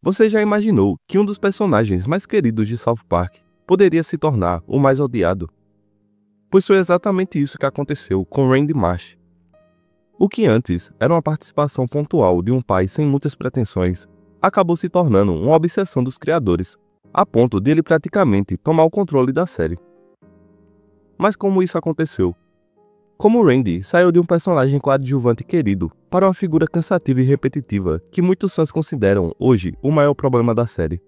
Você já imaginou que um dos personagens mais queridos de South Park poderia se tornar o mais odiado? Pois foi exatamente isso que aconteceu com Randy Marsh. O que antes era uma participação pontual de um pai sem muitas pretensões, acabou se tornando uma obsessão dos criadores, a ponto de ele praticamente tomar o controle da série. Mas como isso aconteceu? Como Randy saiu de um personagem coadjuvante querido para uma figura cansativa e repetitiva que muitos fãs consideram hoje o maior problema da série?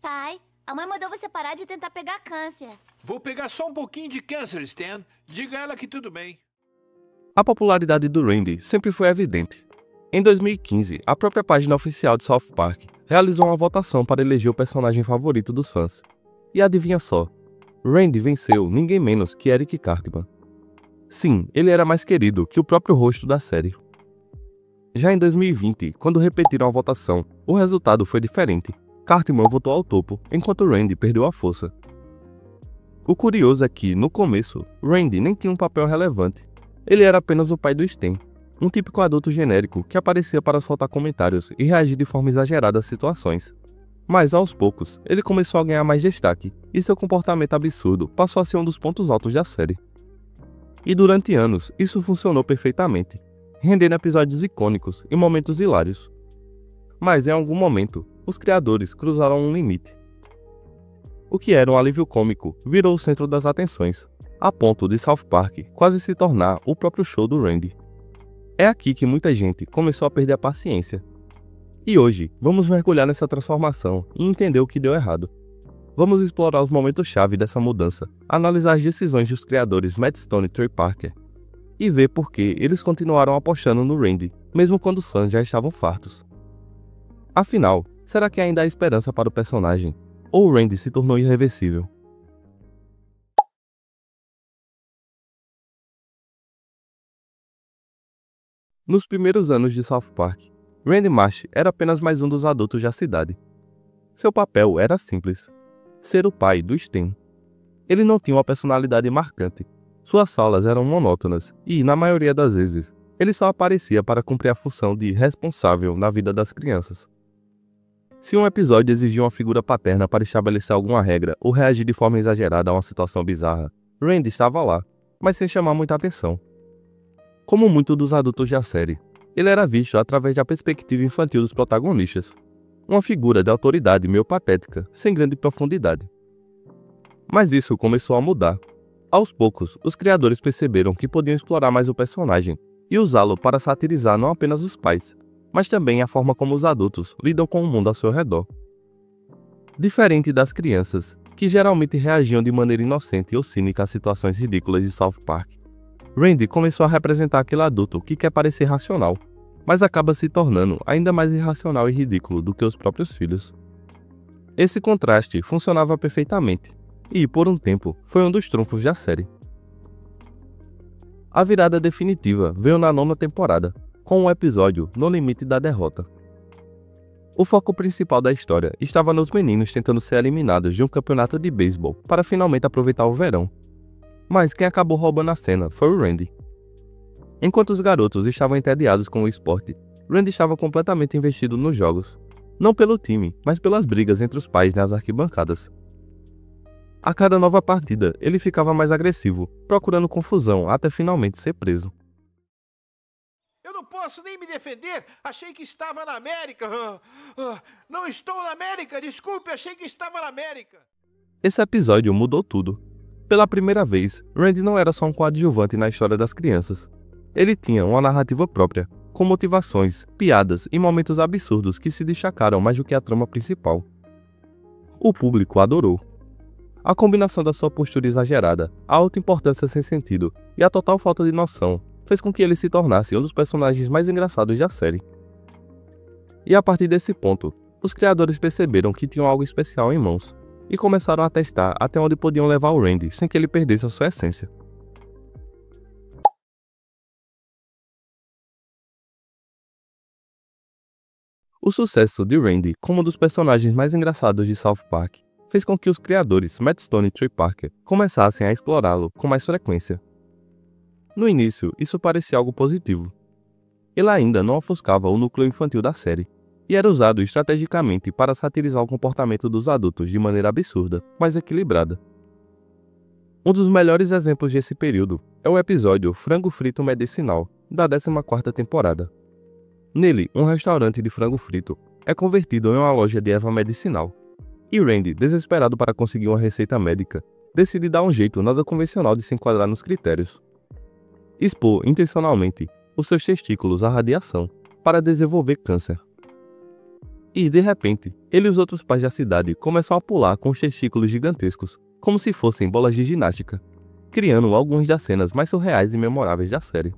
Pai, a mãe mandou você parar de tentar pegar câncer. Vou pegar só um pouquinho de câncer, Stan. Diga a ela que tudo bem. A popularidade do Randy sempre foi evidente. Em 2015, a própria página oficial de South Park realizou uma votação para eleger o personagem favorito dos fãs. E adivinha só, Randy venceu ninguém menos que Eric Cartman. Sim, ele era mais querido que o próprio rosto da série. Já em 2020, quando repetiram a votação, o resultado foi diferente. Cartman votou ao topo, enquanto Randy perdeu a força. O curioso é que, no começo, Randy nem tinha um papel relevante. Ele era apenas o pai do Stan, um típico adulto genérico que aparecia para soltar comentários e reagir de forma exagerada às situações. Mas, aos poucos, ele começou a ganhar mais destaque, e seu comportamento absurdo passou a ser um dos pontos altos da série. E durante anos, isso funcionou perfeitamente, rendendo episódios icônicos e momentos hilários. Mas, em algum momento, os criadores cruzaram um limite. O que era um alívio cômico virou o centro das atenções, a ponto de South Park quase se tornar o próprio show do Randy. É aqui que muita gente começou a perder a paciência. E hoje, vamos mergulhar nessa transformação e entender o que deu errado. Vamos explorar os momentos-chave dessa mudança, analisar as decisões dos criadores Matt Stone e Trey Parker, e ver por que eles continuaram apostando no Randy, mesmo quando os fãs já estavam fartos. Afinal, será que ainda há esperança para o personagem? Ou o Randy se tornou irreversível? Nos primeiros anos de South Park, Randy Marsh era apenas mais um dos adultos da cidade. Seu papel era simples: ser o pai do Stan. Ele não tinha uma personalidade marcante. Suas falas eram monótonas e, na maioria das vezes, ele só aparecia para cumprir a função de responsável na vida das crianças. Se um episódio exigia uma figura paterna para estabelecer alguma regra ou reagir de forma exagerada a uma situação bizarra, Randy estava lá, mas sem chamar muita atenção. Como muitos dos adultos da série, ele era visto através da perspectiva infantil dos protagonistas, uma figura de autoridade meio patética, sem grande profundidade. Mas isso começou a mudar. Aos poucos, os criadores perceberam que podiam explorar mais o personagem e usá-lo para satirizar não apenas os pais, mas também a forma como os adultos lidam com o mundo ao seu redor. Diferente das crianças, que geralmente reagiam de maneira inocente ou cínica a situações ridículas de South Park, Randy começou a representar aquele adulto que quer parecer racional, mas acaba se tornando ainda mais irracional e ridículo do que os próprios filhos. Esse contraste funcionava perfeitamente, e, por um tempo, foi um dos trunfos da série. A virada definitiva veio na 9ª temporada, com um episódio No Limite da Derrota. O foco principal da história estava nos meninos tentando ser eliminados de um campeonato de beisebol para finalmente aproveitar o verão. Mas quem acabou roubando a cena foi o Randy. Enquanto os garotos estavam entediados com o esporte, Randy estava completamente investido nos jogos. Não pelo time, mas pelas brigas entre os pais nas arquibancadas. A cada nova partida, ele ficava mais agressivo, procurando confusão até finalmente ser preso. Eu não posso nem me defender. Achei que estava na América. Não estou na América. Desculpe, achei que estava na América. Esse episódio mudou tudo. Pela primeira vez, Randy não era só um coadjuvante na história das crianças. Ele tinha uma narrativa própria, com motivações, piadas e momentos absurdos que se destacaram mais do que a trama principal. O público adorou. A combinação da sua postura exagerada, a alta importância sem sentido e a total falta de noção fez com que ele se tornasse um dos personagens mais engraçados da série. E a partir desse ponto, os criadores perceberam que tinham algo especial em mãos e começaram a testar até onde podiam levar o Randy sem que ele perdesse a sua essência. O sucesso de Randy como um dos personagens mais engraçados de South Park fez com que os criadores Matt Stone e Trey Parker começassem a explorá-lo com mais frequência. No início, isso parecia algo positivo. Ele ainda não ofuscava o núcleo infantil da série, e era usado estrategicamente para satirizar o comportamento dos adultos de maneira absurda, mas equilibrada. Um dos melhores exemplos desse período é o episódio Frango Frito Medicinal, da 14ª temporada. Nele, um restaurante de frango frito é convertido em uma loja de erva medicinal, e Randy, desesperado para conseguir uma receita médica, decide dar um jeito nada convencional de se enquadrar nos critérios. Expor intencionalmente os seus testículos à radiação para desenvolver câncer. E, de repente, ele e os outros pais da cidade começam a pular com os testículos gigantescos, como se fossem bolas de ginástica, criando algumas das cenas mais surreais e memoráveis da série.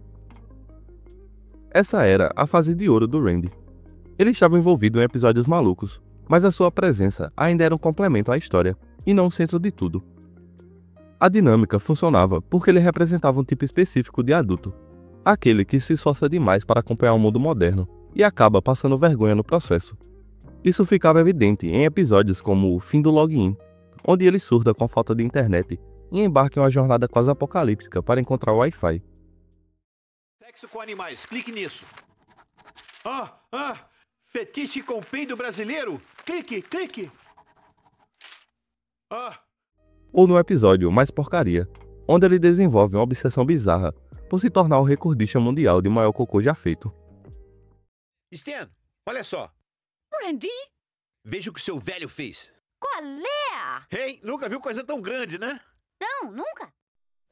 Essa era a fase de ouro do Randy. Ele estava envolvido em episódios malucos, mas a sua presença ainda era um complemento à história, e não o centro de tudo. A dinâmica funcionava porque ele representava um tipo específico de adulto, aquele que se esforça demais para acompanhar o mundo moderno e acaba passando vergonha no processo. Isso ficava evidente em episódios como o Fim do Login, onde ele surta com a falta de internet e embarca em uma jornada quase apocalíptica para encontrar o Wi-Fi. Sexo com animais, clique nisso. Fetiche com peido brasileiro? Clique. Ou no episódio Mais Porcaria, onde ele desenvolve uma obsessão bizarra por se tornar o recordista mundial de maior cocô já feito. Stan, olha só. Randy? Veja o que seu velho fez. Qual é? Hey, nunca viu coisa tão grande, né? Não, nunca.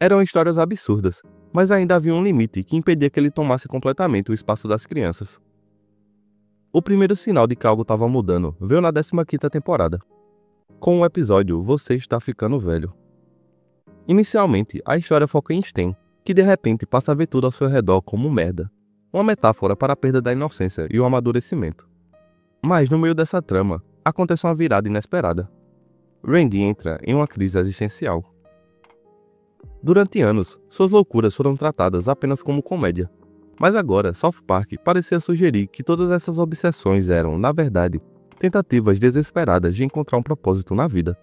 Eram histórias absurdas, mas ainda havia um limite que impedia que ele tomasse completamente o espaço das crianças. O primeiro sinal de que algo estava mudando veio na 15ª temporada, com o episódio Você Está Ficando Velho. Inicialmente, a história foca em Stan, que de repente passa a ver tudo ao seu redor como merda, uma metáfora para a perda da inocência e o amadurecimento. Mas no meio dessa trama, acontece uma virada inesperada. Randy entra em uma crise existencial. Durante anos, suas loucuras foram tratadas apenas como comédia, mas agora South Park parecia sugerir que todas essas obsessões eram, na verdade, tentativas desesperadas de encontrar um propósito na vida.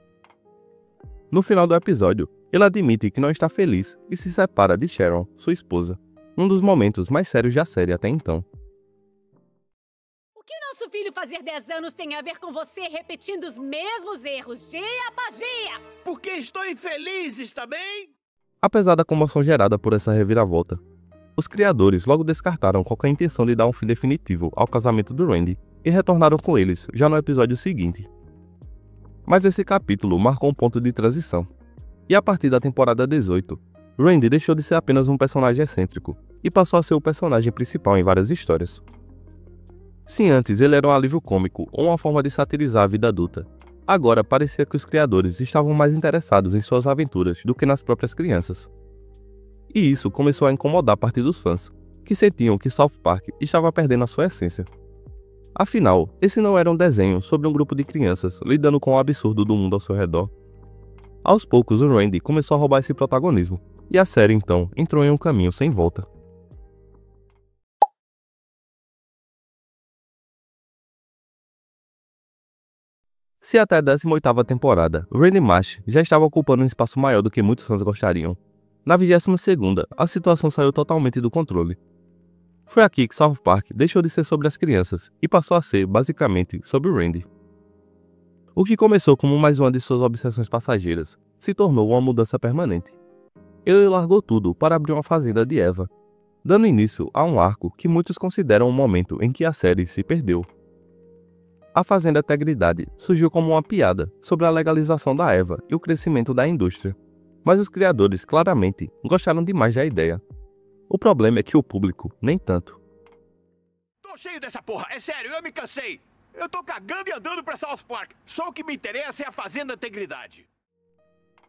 No final do episódio, ele admite que não está feliz e se separa de Sharon, sua esposa, um dos momentos mais sérios da série até então. O que nosso filho fazer 10 anos tem a ver com você repetindo os mesmos erros dia após dia? Porque estou infeliz, está bem? Apesar da comoção gerada por essa reviravolta, os criadores logo descartaram qualquer intenção de dar um fim definitivo ao casamento do Randy e retornaram com eles já no episódio seguinte. Mas esse capítulo marcou um ponto de transição, e a partir da temporada 18, Randy deixou de ser apenas um personagem excêntrico e passou a ser o personagem principal em várias histórias. Se antes ele era um alívio cômico ou uma forma de satirizar a vida adulta, agora parecia que os criadores estavam mais interessados em suas aventuras do que nas próprias crianças. E isso começou a incomodar parte dos fãs, que sentiam que South Park estava perdendo a sua essência. Afinal, esse não era um desenho sobre um grupo de crianças lidando com o absurdo do mundo ao seu redor. Aos poucos, o Randy começou a roubar esse protagonismo, e a série então entrou em um caminho sem volta. Se até a 18ª temporada, Randy Marsh já estava ocupando um espaço maior do que muitos fãs gostariam, na 22ª, a situação saiu totalmente do controle. Foi aqui que South Park deixou de ser sobre as crianças e passou a ser, basicamente, sobre o Randy. O que começou como mais uma de suas obsessões passageiras, se tornou uma mudança permanente. Ele largou tudo para abrir uma fazenda de Eva, dando início a um arco que muitos consideram um momento em que a série se perdeu. A Fazenda Tegridade surgiu como uma piada sobre a legalização da Eva e o crescimento da indústria, mas os criadores claramente gostaram demais da ideia. O problema é que o público nem tanto. Tô cheio dessa porra, é sério, eu me cansei. Eu tô cagando e andando pra South Park. Só o que me interessa é a Fazenda Tegridade.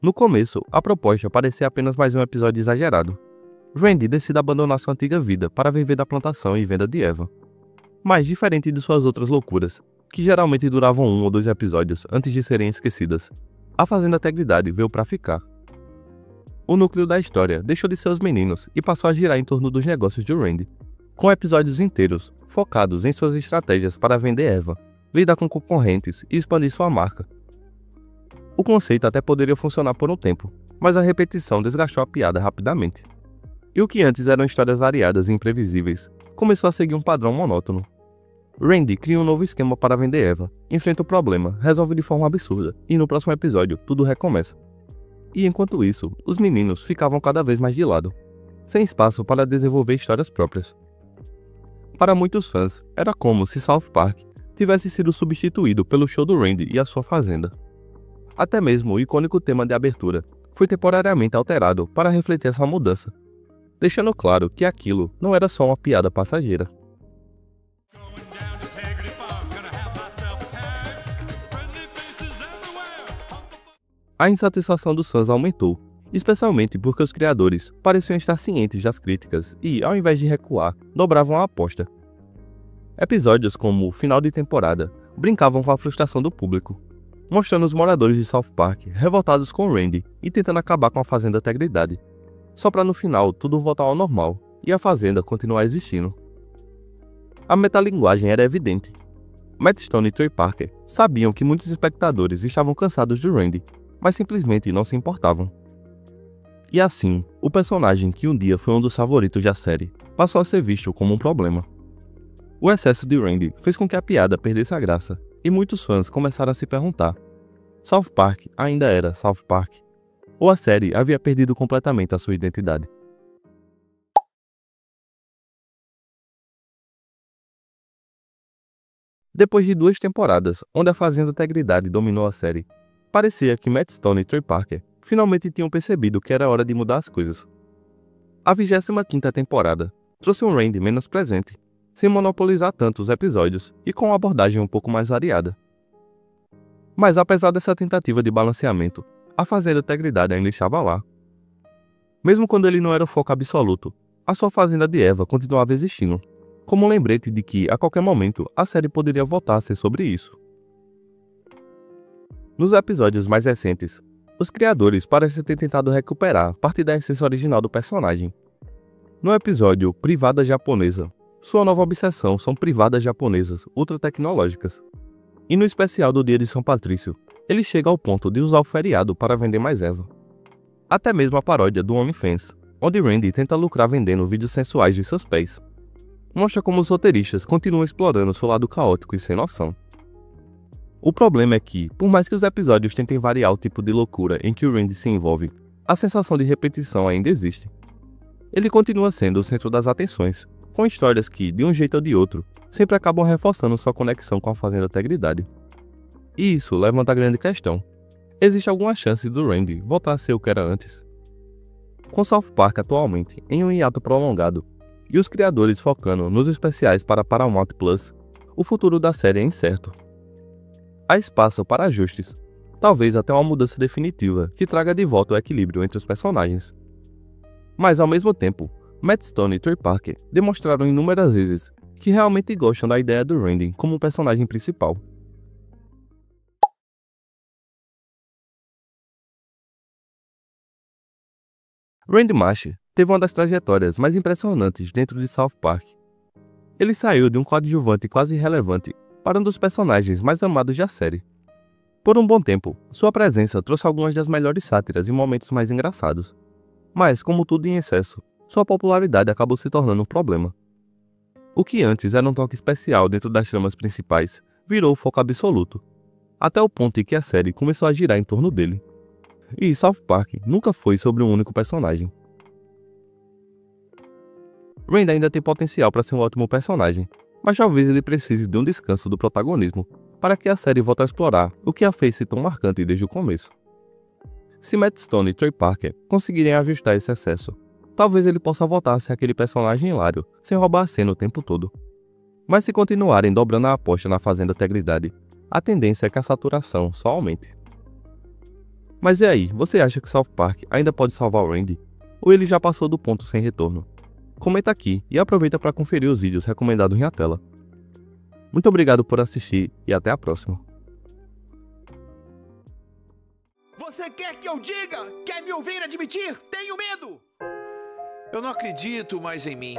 No começo, a proposta parecia apenas mais um episódio exagerado. Randy decide abandonar sua antiga vida para viver da plantação e venda de Eva. Mas diferente de suas outras loucuras, que geralmente duravam 1 ou 2 episódios antes de serem esquecidas, a Fazenda Tegridade veio para ficar. O núcleo da história deixou de ser os meninos e passou a girar em torno dos negócios de Randy, com episódios inteiros focados em suas estratégias para vender Eva, lidar com concorrentes e expandir sua marca. O conceito até poderia funcionar por um tempo, mas a repetição desgastou a piada rapidamente. E o que antes eram histórias variadas e imprevisíveis, começou a seguir um padrão monótono. Randy cria um novo esquema para vender Eva, enfrenta o problema, resolve de forma absurda, e no próximo episódio tudo recomeça. E enquanto isso, os meninos ficavam cada vez mais de lado, sem espaço para desenvolver histórias próprias. Para muitos fãs, era como se South Park tivesse sido substituído pelo show do Randy e a sua fazenda. Até mesmo o icônico tema de abertura foi temporariamente alterado para refletir essa mudança, deixando claro que aquilo não era só uma piada passageira. A insatisfação dos fãs aumentou, especialmente porque os criadores pareciam estar cientes das críticas e, ao invés de recuar, dobravam a aposta. Episódios como o final de temporada brincavam com a frustração do público, mostrando os moradores de South Park revoltados com Randy e tentando acabar com a Fazenda Integridade, só para no final tudo voltar ao normal e a Fazenda continuar existindo. A metalinguagem era evidente. Matt Stone e Trey Parker sabiam que muitos espectadores estavam cansados de Randy, mas simplesmente não se importavam. E assim, o personagem que um dia foi um dos favoritos da série passou a ser visto como um problema. O excesso de Randy fez com que a piada perdesse a graça, e muitos fãs começaram a se perguntar: South Park ainda era South Park? Ou a série havia perdido completamente a sua identidade? Depois de 2 temporadas, onde a Fazenda Integridade dominou a série, parecia que Matt Stone e Trey Parker finalmente tinham percebido que era hora de mudar as coisas. A 25ª temporada trouxe um Randy menos presente, sem monopolizar tanto os episódios e com uma abordagem um pouco mais variada. Mas apesar dessa tentativa de balanceamento, a Fazenda Integridade ainda estava lá. Mesmo quando ele não era o foco absoluto, a sua Fazenda de Eva continuava existindo, como um lembrete de que, a qualquer momento, a série poderia voltar a ser sobre isso. Nos episódios mais recentes, os criadores parecem ter tentado recuperar parte da essência original do personagem. No episódio Privada Japonesa, sua nova obsessão são privadas japonesas ultra-tecnológicas. E no especial do Dia de São Patrício, ele chega ao ponto de usar o feriado para vender mais Eva. Até mesmo a paródia do OnlyFans, onde Randy tenta lucrar vendendo vídeos sensuais de seus pés, mostra como os roteiristas continuam explorando seu lado caótico e sem noção. O problema é que, por mais que os episódios tentem variar o tipo de loucura em que o Randy se envolve, a sensação de repetição ainda existe. Ele continua sendo o centro das atenções, com histórias que, de um jeito ou de outro, sempre acabam reforçando sua conexão com a Fazenda Integridade. E isso levanta a grande questão: existe alguma chance do Randy voltar a ser o que era antes? Com South Park atualmente em um hiato prolongado, e os criadores focando nos especiais para Paramount Plus, o futuro da série é incerto. Há espaço para ajustes, talvez até uma mudança definitiva que traga de volta o equilíbrio entre os personagens. Mas ao mesmo tempo, Matt Stone e Trey Parker demonstraram inúmeras vezes que realmente gostam da ideia do Randy como personagem principal. Randy Marsh teve uma das trajetórias mais impressionantes dentro de South Park. Ele saiu de um coadjuvante quase irrelevante para um dos personagens mais amados da série. Por um bom tempo, sua presença trouxe algumas das melhores sátiras e momentos mais engraçados. Mas, como tudo em excesso, sua popularidade acabou se tornando um problema. O que antes era um toque especial dentro das tramas principais, virou o foco absoluto, até o ponto em que a série começou a girar em torno dele. E South Park nunca foi sobre um único personagem. Randy ainda tem potencial para ser um ótimo personagem, mas talvez ele precise de um descanso do protagonismo para que a série volte a explorar o que a fez ser tão marcante desde o começo. Se Matt Stone e Trey Parker conseguirem ajustar esse excesso, talvez ele possa voltar a ser aquele personagem hilário, sem roubar a cena o tempo todo. Mas se continuarem dobrando a aposta na Fazenda Integridade, a tendência é que a saturação só aumente. Mas e aí, você acha que South Park ainda pode salvar o Randy? Ou ele já passou do ponto sem retorno? Comenta aqui e aproveita para conferir os vídeos recomendados na tela. Muito obrigado por assistir e até a próxima. Você quer que eu diga? Quer me ouvir admitir? Tenho medo! Eu não acredito mais em mim.